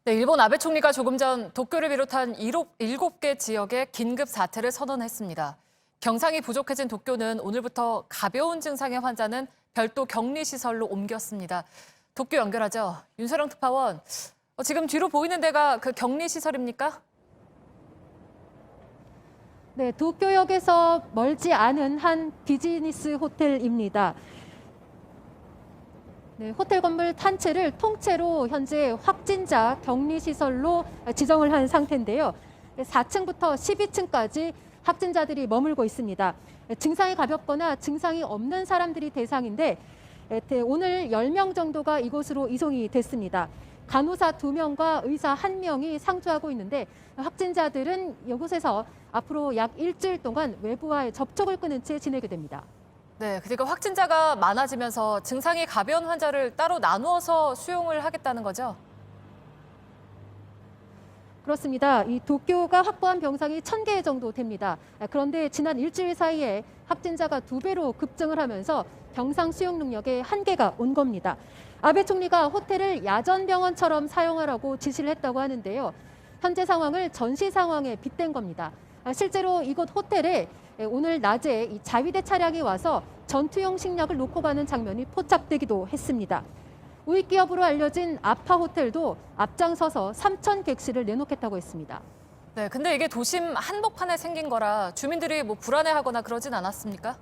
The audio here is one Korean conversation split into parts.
네, 일본 아베 총리가 조금 전 도쿄를 비롯한 7개 지역에 긴급 사태를 선언했습니다. 경상이 부족해진 도쿄는 오늘부터 가벼운 증상의 환자는 별도 격리시설로 옮겼습니다. 도쿄 연결하죠. 윤서령 특파원, 지금 뒤로 보이는 데가 그 격리시설입니까? 네, 도쿄역에서 멀지 않은 한 비즈니스 호텔입니다. 네, 호텔 건물 한 채를 통째로 현재 확진자 격리시설로 지정을 한 상태인데요. 4층부터 12층까지 확진자들이 머물고 있습니다. 증상이 가볍거나 증상이 없는 사람들이 대상인데 오늘 10명 정도가 이곳으로 이송이 됐습니다. 간호사 2명과 의사 1명이 상주하고 있는데 확진자들은 이곳에서 앞으로 약 일주일 동안 외부와의 접촉을 끊은 채 지내게 됩니다. 네, 그러니까 확진자가 많아지면서 증상이 가벼운 환자를 따로 나누어서 수용을 하겠다는 거죠? 그렇습니다. 이 도쿄가 확보한 병상이 1,000개 정도 됩니다. 그런데 지난 일주일 사이에 확진자가 2배로 급증을 하면서 병상 수용 능력에 한계가 온 겁니다. 아베 총리가 호텔을 야전병원처럼 사용하라고 지시를 했다고 하는데요. 현재 상황을 전시 상황에 빗댄 겁니다. 실제로 이곳 호텔에 오늘 낮에 이 자위대 차량이 와서 전투용 식량을 놓고 가는 장면이 포착되기도 했습니다. 우익 기업으로 알려진 아파 호텔도 앞장서서 3,000객실을 내놓겠다고 했습니다. 네, 근데 이게 도심 한복판에 생긴 거라 주민들이 불안해하거나 그러진 않았습니까?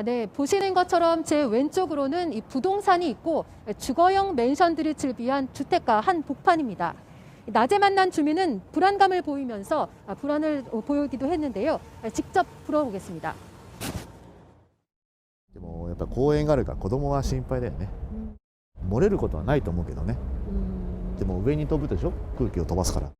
네, 보시는 것처럼 제 왼쪽으로는 이 부동산이 있고 주거용 맨션들이 즐비한 주택가 한 복판입니다. 낮에 만난 주민은 불안감을 보이면서 불안을 보이기도 했는데요. 직접 물어보겠습니다. でもやっぱり公園があるから子供は心配だよね。漏れることはないと思うけどね。でも上に飛ぶでしょ、空気を飛ばすから。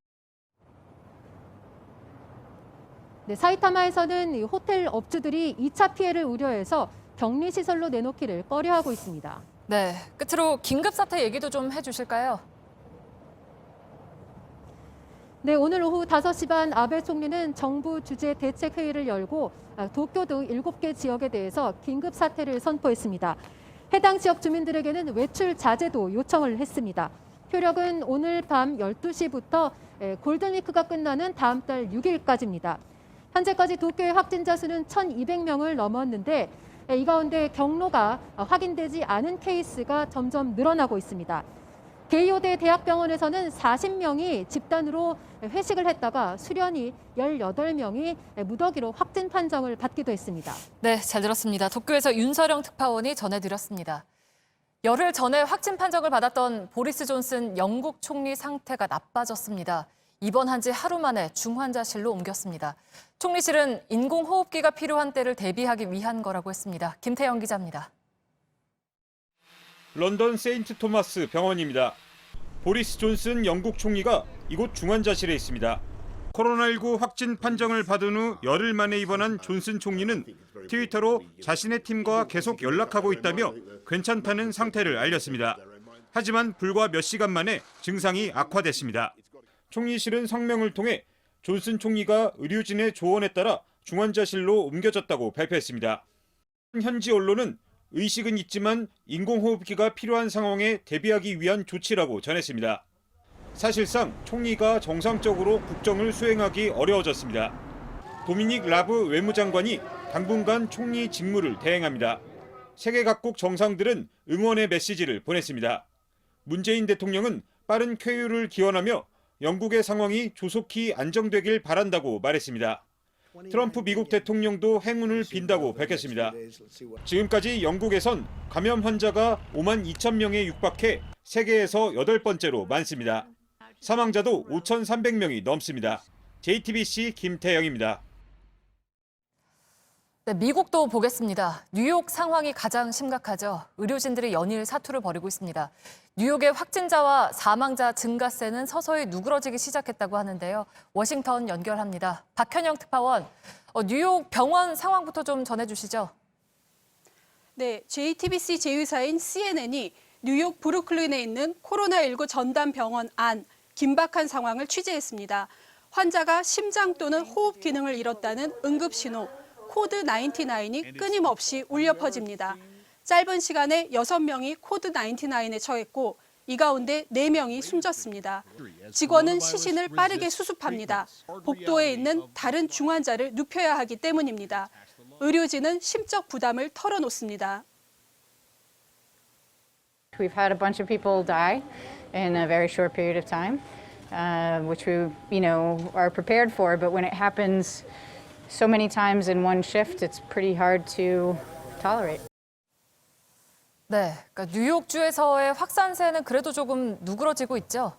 네, 사이타마에서는 이 호텔 업주들이 2차 피해를 우려해서 격리시설로 내놓기를 꺼려하고 있습니다. 네, 끝으로 긴급사태 얘기도 좀 해주실까요? 네, 오늘 오후 5시 반 아베 총리는 정부 주재 대책회의를 열고 도쿄 등 7개 지역에 대해서 긴급 사태를 선포했습니다. 해당 지역 주민들에게는 외출 자제도 요청을 했습니다. 효력은 오늘 밤 12시부터 골든위크가 끝나는 다음 달 6일까지입니다. 현재까지 도쿄의 확진자 수는 1,200명을 넘었는데 이 가운데 경로가 확인되지 않은 케이스가 점점 늘어나고 있습니다. 게이오대 대학병원에서는 40명이 집단으로 회식을 했다가 수련이 18명이 무더기로 확진 판정을 받기도 했습니다. 네, 잘 들었습니다. 도쿄에서 윤서령 특파원이 전해드렸습니다. 열흘 전에 확진 판정을 받았던 보리스 존슨 영국 총리 상태가 나빠졌습니다. 입원한 지 하루 만에 중환자실로 옮겼습니다. 총리실은 인공호흡기가 필요한 때를 대비하기 위한 거라고 했습니다. 김태영 기자입니다. 런던 세인트 토마스 병원입니다. 보리스 존슨 영국 총리가 이곳 중환자실에 있습니다. 코로나19 확진 판정을 받은 후 열흘 만에 입원한 존슨 총리는 트위터로 자신의 팀과 계속 연락하고 있다며 괜찮다는 상태를 알렸습니다. 하지만 불과 몇 시간 만에 증상이 악화됐습니다. 총리실은 성명을 통해 존슨 총리가 의료진의 조언에 따라 중환자실로 옮겨졌다고 발표했습니다. 현지 언론은 의식은 있지만 인공호흡기가 필요한 상황에 대비하기 위한 조치라고 전했습니다. 사실상 총리가 정상적으로 국정을 수행하기 어려워졌습니다. 도미닉 라브 외무장관이 당분간 총리 직무를 대행합니다. 세계 각국 정상들은 응원의 메시지를 보냈습니다. 문재인 대통령은 빠른 쾌유를 기원하며 영국의 상황이 조속히 안정되길 바란다고 말했습니다. 트럼프 미국 대통령도 행운을 빈다고 밝혔습니다. 지금까지 영국에선 감염 환자가 5만 2천 명에 육박해 세계에서 8번째로 많습니다. 사망자도 5,300명이 넘습니다. JTBC 김태영입니다. 네, 미국도 보겠습니다. 뉴욕 상황이 가장 심각하죠. 의료진들이 연일 사투를 벌이고 있습니다. 뉴욕의 확진자와 사망자 증가세는 서서히 누그러지기 시작했다고 하는데요. 워싱턴 연결합니다. 박현영 특파원, 뉴욕 병원 상황부터 좀 전해주시죠. 네, JTBC 제휴사인 CNN이 뉴욕 브루클린에 있는 코로나19 전담 병원 안 긴박한 상황을 취재했습니다. 환자가 심장 또는 호흡 기능을 잃었다는 응급신호 코드 99이 끊임없이 울려 퍼집니다. 짧은 시간에 6명이 코드 99에 처했고 이 가운데 4명이 숨졌습니다. 직원은 시신을 빠르게 수습합니다. 복도에 있는 다른 중환자를 눕혀야 하기 때문입니다. 의료진은 심적 부담을 털어놓습니다. We've had a bunch of people die in a very short period of time, which we, are prepared for. But when it happens so many times in one shift, it's pretty hard to tolerate. 네, 그러니까 뉴욕주에서의 확산세는 그래도 조금 누그러지고 있죠.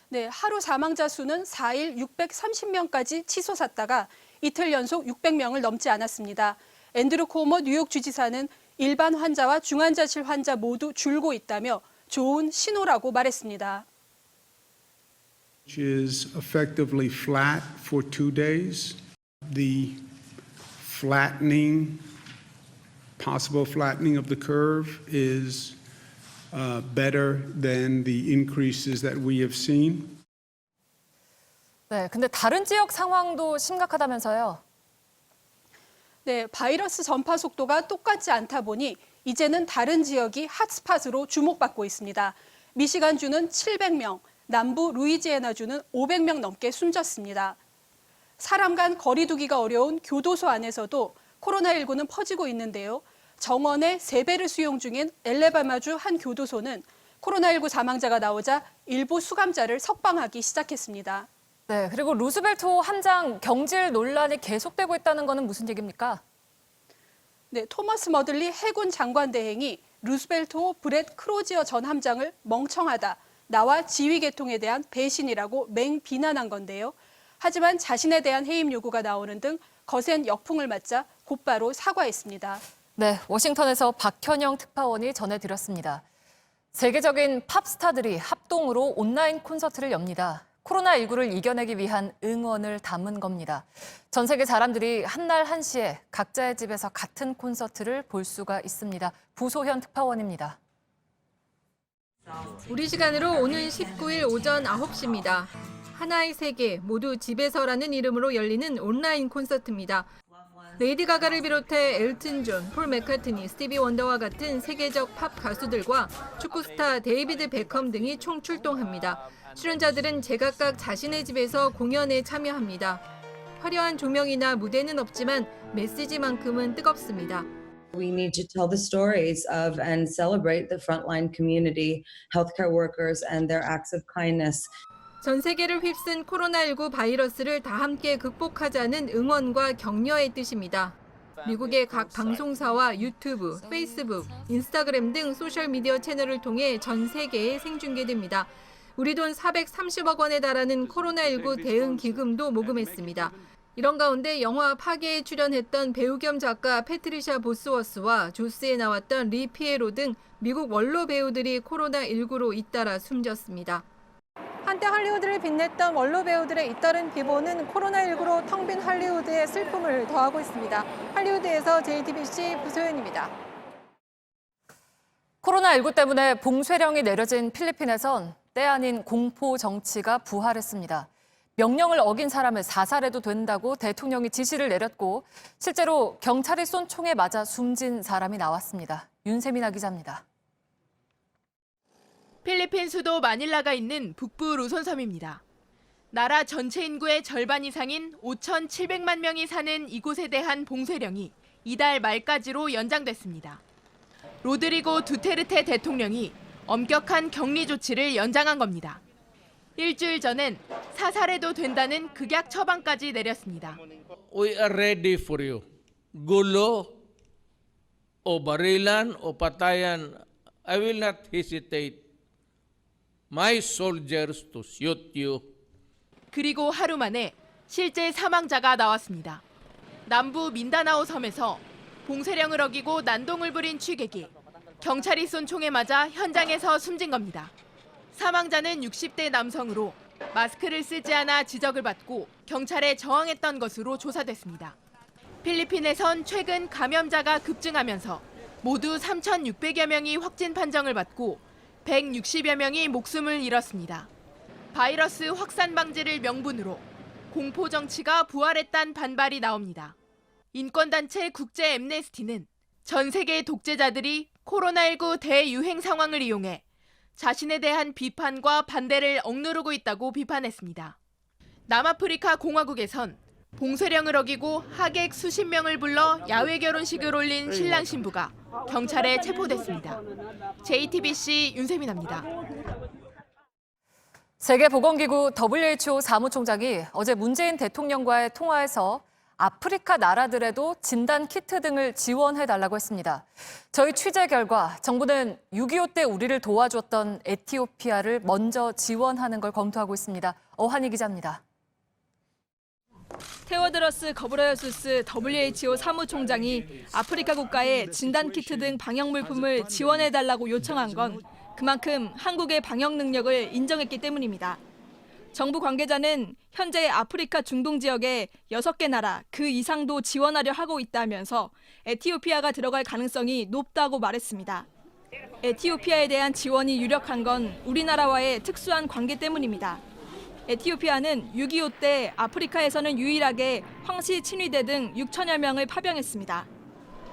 네, 하루 사망자 수는 4일 630명까지 치솟았다가 이틀 연속 600명을 넘지 않았습니다. 앤드루 코모 뉴욕 주지사는 일반 환자와 중환자실 환자 모두 줄고 있다며 좋은 신호라고 말했습니다. Which is effectively flat for 2 days. The possible flattening of the curve is better than the increases that we have seen. 네, 근데 다른 지역 상황도 심각하다면서요. 네, 바이러스 전파 속도가 똑같지 않다 보니 이제는 다른 지역이 핫스팟으로 주목받고 있습니다. 미시간주는 700명, 남부 루이지애나주는 500명 넘게 숨졌습니다. 사람 간 거리 두기가 어려운 교도소 안에서도 코로나19는 퍼지고 있는데요. 정원의 3배를 수용 중인 엘레바마주 한 교도소는 코로나19 사망자가 나오자 일부 수감자를 석방하기 시작했습니다. 네, 그리고 루스벨트호 함장 경질 논란이 계속되고 있다는 것은 무슨 얘기입니까? 네, 토머스 머들리 해군 장관 대행이 루스벨트호 브렛 크로지어 전 함장을 멍청하다, 나와 지휘 계통에 대한 배신이라고 맹비난한 건데요. 하지만 자신에 대한 해임 요구가 나오는 등 거센 역풍을 맞자 곧바로 사과했습니다. 네, 워싱턴에서 박현영 특파원이 전해드렸습니다. 세계적인 팝스타들이 합동으로 온라인 콘서트를 엽니다. 코로나19를 이겨내기 위한 응원을 담은 겁니다. 전 세계 사람들이 한날 한시에 각자의 집에서 같은 콘서트를 볼 수가 있습니다. 부소현 특파원입니다. 우리 시간으로 오는 19일 오전 9시입니다. 하나의 세계 모두 집에서라는 이름으로 열리는 온라인 콘서트입니다. 레이디 가가를 비롯해 엘튼 존, 폴 맥카트니, 스티비 원더와 같은 세계적 팝 가수들과 축구 스타 데이비드 베컴 등이 총출동합니다. 출연자들은 제각각 자신의 집에서 공연에 참여합니다. 화려한 조명이나 무대는 없지만 메시지만큼은 뜨겁습니다. We need to tell the stories of and celebrate the frontline community, healthcare workers and their acts of kindness. 전 세계를 휩쓴 코로나19 바이러스를 다 함께 극복하자는 응원과 격려의 뜻입니다. 미국의 각 방송사와 유튜브, 페이스북, 인스타그램 등 소셜미디어 채널을 통해 전 세계에 생중계됩니다. 우리 돈 430억 원에 달하는 코로나19 대응 기금도 모금했습니다. 이런 가운데 영화 파괴에 출연했던 배우 겸 작가 패트리샤 보스워스와 조스에 나왔던 리 피에로 등 미국 원로 배우들이 코로나19로 잇따라 숨졌습니다. 한때 할리우드를 빛냈던 원로 배우들의 잇따른 비보는 코로나19로 텅 빈 할리우드의 슬픔을 더하고 있습니다. 할리우드에서 JTBC 부소연입니다. 코로나19 때문에 봉쇄령이 내려진 필리핀에선 때 아닌 공포 정치가 부활했습니다. 명령을 어긴 사람을 사살해도 된다고 대통령이 지시를 내렸고 실제로 경찰이 쏜 총에 맞아 숨진 사람이 나왔습니다. 윤세민아 기자입니다. 필리핀 수도 마닐라가 있는 북부 루손섬입니다. 나라 전체 인구의 절반 이상인 5,700만 명이 사는 이곳에 대한 봉쇄령이 이달 말까지로 연장됐습니다. 로드리고 두테르테 대통령이 엄격한 격리 조치를 연장한 겁니다. 일주일 전엔 사살해도 된다는 극약 처방까지 내렸습니다. We are ready for you. Gulo o barilan o patayan, I will not hesitate. My soldiers to shoot you. 그리고 하루 만에 실제 사망자가 나왔습니다. 남부 민다나오 섬에서 봉쇄령을 어기고 난동을 부린 취객이 경찰이 쏜 총에 맞아 현장에서 숨진 겁니다. 사망자는 60대 남성으로 마스크를 쓰지 않아 지적을 받고 경찰에 저항했던 것으로 조사됐습니다. 필리핀에선 최근 감염자가 급증하면서 모두 3,600여 명이 확진 판정을 받고 160여 명이 목숨을 잃었습니다. 바이러스 확산 방지를 명분으로 공포 정치가 부활했다는 반발이 나옵니다. 인권단체 국제 앰네스티는 전 세계 독재자들이 코로나19 대유행 상황을 이용해 자신에 대한 비판과 반대를 억누르고 있다고 비판했습니다. 남아프리카 공화국에선 봉쇄령을 어기고 하객 수십 명을 불러 야외 결혼식을 올린 신랑 신부가 경찰에 체포됐습니다. JTBC 윤세민입니다. 세계보건기구 WHO 사무총장이 어제 문재인 대통령과의 통화에서 아프리카 나라들에도 진단 키트 등을 지원해달라고 했습니다. 저희 취재 결과 정부는 6.25 때 우리를 도와줬던 에티오피아를 먼저 지원하는 걸 검토하고 있습니다. 어한희 기자입니다. 테워드러스 거브레예수스 WHO 사무총장이 아프리카 국가에 진단 키트 등 방역 물품을 지원해달라고 요청한 건 그만큼 한국의 방역 능력을 인정했기 때문입니다. 정부 관계자는 현재 아프리카 중동 지역에 6개 나라 그 이상도 지원하려 하고 있다면서 에티오피아가 들어갈 가능성이 높다고 말했습니다. 에티오피아에 대한 지원이 유력한 건 우리나라와의 특수한 관계 때문입니다. 에티오피아는 6.25 때 아프리카에서는 유일하게 황씨 친위대 등 6천여 명을 파병했습니다.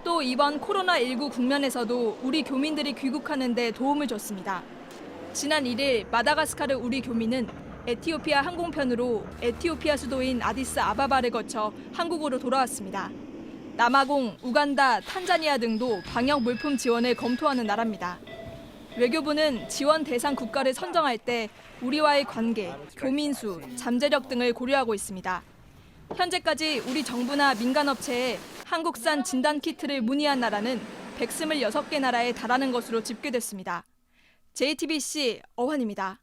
또 이번 코로나19 국면에서도 우리 교민들이 귀국하는 데 도움을 줬습니다. 지난 1일 마다가스카르 우리 교민은 에티오피아 항공편으로 에티오피아 수도인 아디스 아바바를 거쳐 한국으로 돌아왔습니다. 남아공, 우간다, 탄자니아 등도 방역 물품 지원을 검토하는 나라입니다. 외교부는 지원 대상 국가를 선정할 때 우리와의 관계, 교민 수, 잠재력 등을 고려하고 있습니다. 현재까지 우리 정부나 민간업체에 한국산 진단 키트를 문의한 나라는 126개 나라에 달하는 것으로 집계됐습니다. JTBC 어환입니다.